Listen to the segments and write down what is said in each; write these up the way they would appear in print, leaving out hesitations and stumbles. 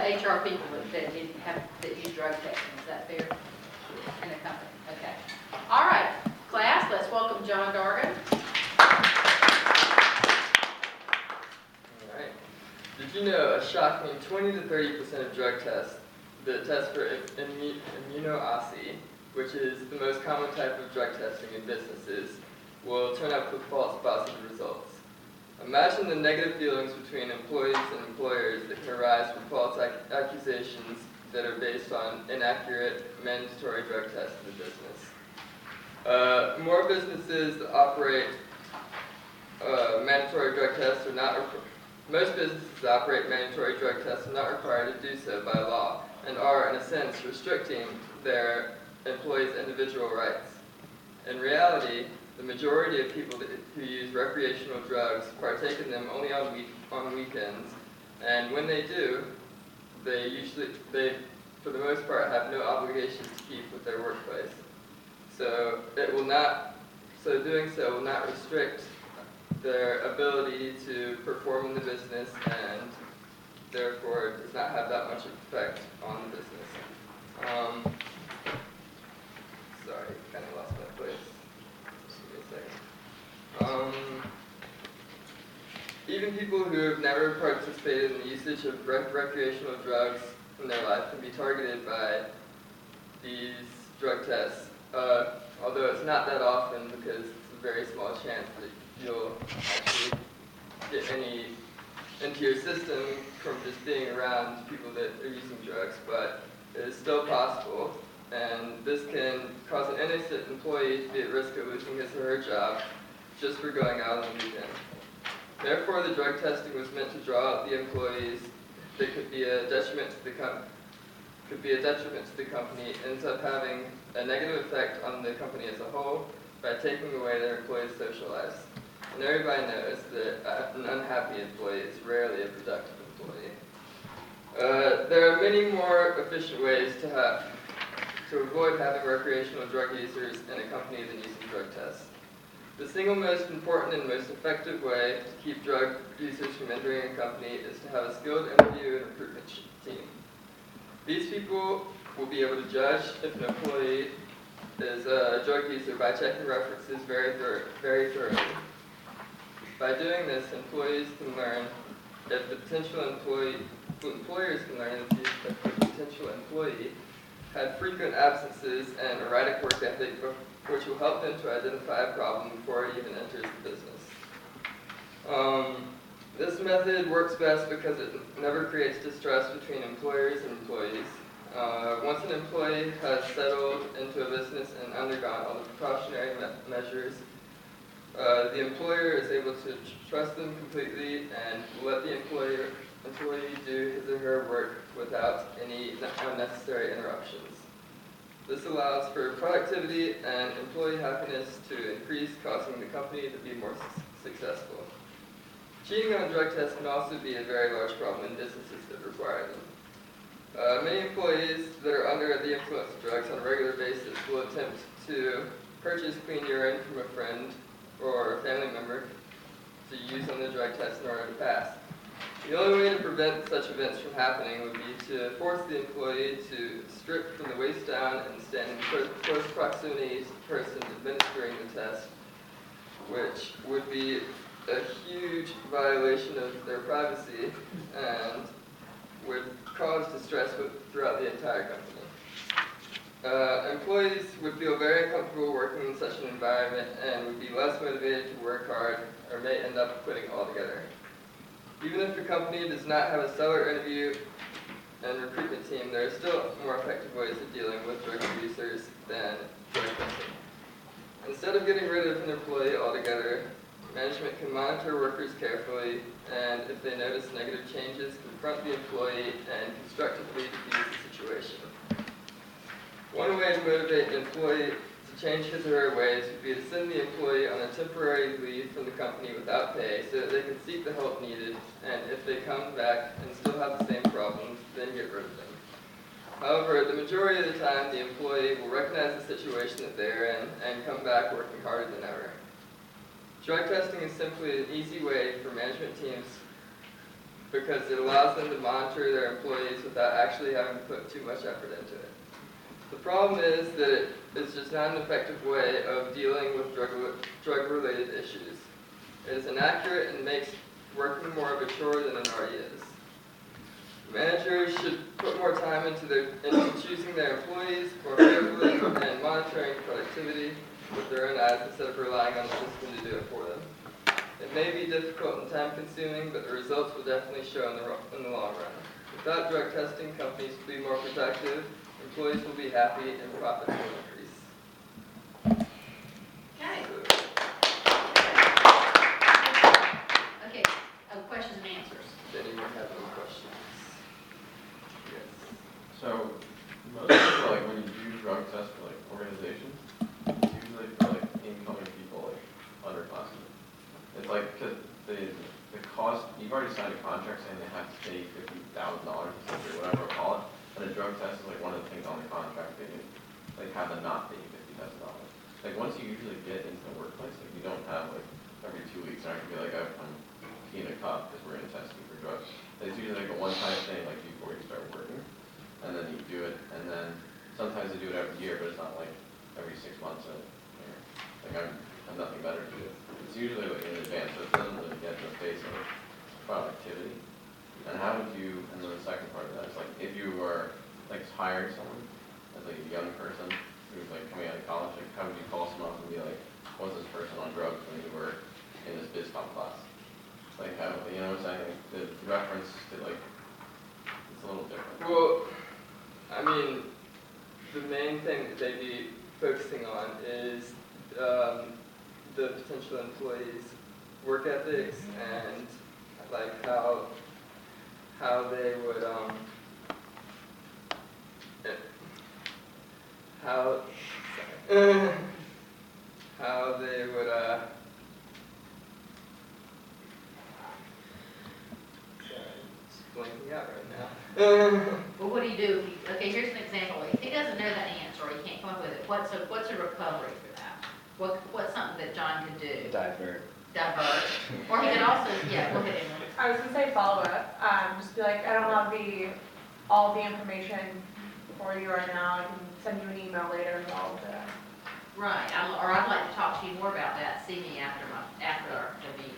HR people that didn't have, that use drug testing, is that fair? In the company, okay. All right, class, let's welcome John Dargan. All right. Did you know a shocking 20 to 30% of drug tests, the test for immunoassay, which is the most common type of drug testing in businesses, will turn up with false positive results? Imagine the negative feelings between employees and employers that can arise from false accusations that are based on inaccurate mandatory drug tests in the business. More businesses that operate mandatory drug tests are not most businesses that operate mandatory drug tests are not required to do so by law and are, in a sense, restricting their employees' individual rights. In reality, the majority of people who use recreational drugs partake in them only on weekends, and when they do, they for the most part have no obligations to keep with their workplace. So doing so will not restrict their ability to perform in the business, and therefore does not have that much effect on the business. Sorry, kind of lost my place. Just give me a second. Even people who have never participated in the usage of recreational drugs in their life can be targeted by these drug tests, although it's not that often because it's a very small chance that you'll actually get any into your system from just being around people that are using drugs, but it is still possible, and this can cause an innocent employee to be at risk of losing his or her job just for going out on the weekend. Therefore, the drug testing was meant to draw out the employees that could be a detriment to the company, ends up having a negative effect on the company as a whole by taking away their employees' social lives. And everybody knows that an unhappy employee is rarely a productive employee. There are many more efficient ways to avoid having recreational drug users in a company than using drug tests. The single most important and most effective way to keep drug users from entering a company is to have a skilled interview and recruitment team. These people will be able to judge if an employee is a drug user by checking references very thoroughly. By doing this, employers can learn if the potential employee had frequent absences and erratic work ethic, which will help them to identify a problem before it even enters the business. This method works best because it never creates distrust between employers and employees. Once an employee has settled into a business and undergone all the precautionary measures, the employer is able to trust them completely and let the employee do his or her work without any unnecessary interruptions. This allows for productivity and employee happiness to increase, causing the company to be more successful. Cheating on drug tests can also be a very large problem in businesses that require them. Many employees that are under the influence of drugs on a regular basis will attempt to purchase clean urine from a friend or a family member to use on the drug test in order to pass. The only way to prevent such events from happening would be to force the employee to strip from the waist down and stand in close proximity to the person administering the test, which would be a huge violation of their privacy and would cause distress throughout the entire company. Employees would feel very uncomfortable working in such an environment and would be less motivated to work hard or may end up quitting altogether. Even if the company does not have a stellar interview and recruitment team, there are still more effective ways of dealing with drug users than drug testing. Instead of getting rid of an employee altogether, management can monitor workers carefully, and if they notice negative changes, confront the employee and constructively defuse the situation. One way to motivate an employee to change his or her ways would be to send the employee on a temporary leave from the company without pay so that they can seek the help needed, and if they come back and still have the same problems, then get rid of them. However, the majority of the time, the employee will recognize the situation that they're in and come back working harder than ever. Drug testing is simply an easy way for management teams because it allows them to monitor their employees without actually having to put too much effort into it. The problem is that it's just not an effective way of dealing with drug-related issues. It is inaccurate and makes working more of a chore than it already is. Managers should put more time into choosing their employees more carefully and monitoring productivity with their own eyes instead of relying on the system to do it for them. It may be difficult and time-consuming, but the results will definitely show in the long run. Without drug testing, companies will be more productive, employees will be happy, and profits will increase. Okay. Okay, questions and answers. Does anyone have any questions? Yes. So, most people, like, when you do drug tests for, like, organizations, it's usually for, like, incoming people, like, underclassmen. It's like, because the cost, you've already signed a contract saying they have to pay $50,000 or whatever you call it, and a drug test is, like, one of the things on the contract they can, like, have them not pay you $50,000. Like, once you usually get into the workplace, like, you don't have, like, every 2 weeks, you're not gonna be like, oh, I'm peeing a cup because we're gonna test you for drugs. It's usually like a one-time thing, like, before you start working. And then you do it, and then sometimes they do it every year, but it's not like every 6 months. So, like, I have nothing better to do. It's usually like in advance, so it doesn't really get in the face of productivity. And how would you, and then the second part of that is like, if you were like hiring someone as like a young person who's like coming out of college, like how would you call someone up and be like, was this person on drugs when you were in this biz comp class? Like how, you know what I'm saying? The reference to like, it's a little different. Well, I mean, the main thing that they'd be focusing on is the potential employees' work ethics and like how they would how they would blanking out right now. Well, what do you do? Okay, here's an example. If he doesn't know that answer or he can't come up with it, what's a recovery for that? What's something that John could do? Divert. Divert. Or he could also, yeah, go ahead, Emily. I was gonna say follow up, just be like, I don't have all the information for you right now, I can send you an email later with all of the. Right, or I'd like to talk to you more about that, see me after the meeting.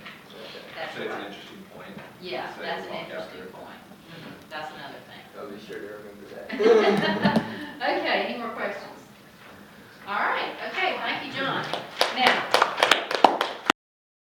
That's That's an right. interesting point. Yeah, Say that's an walk interesting after. point. That's another thing. I'll be sure to remember that.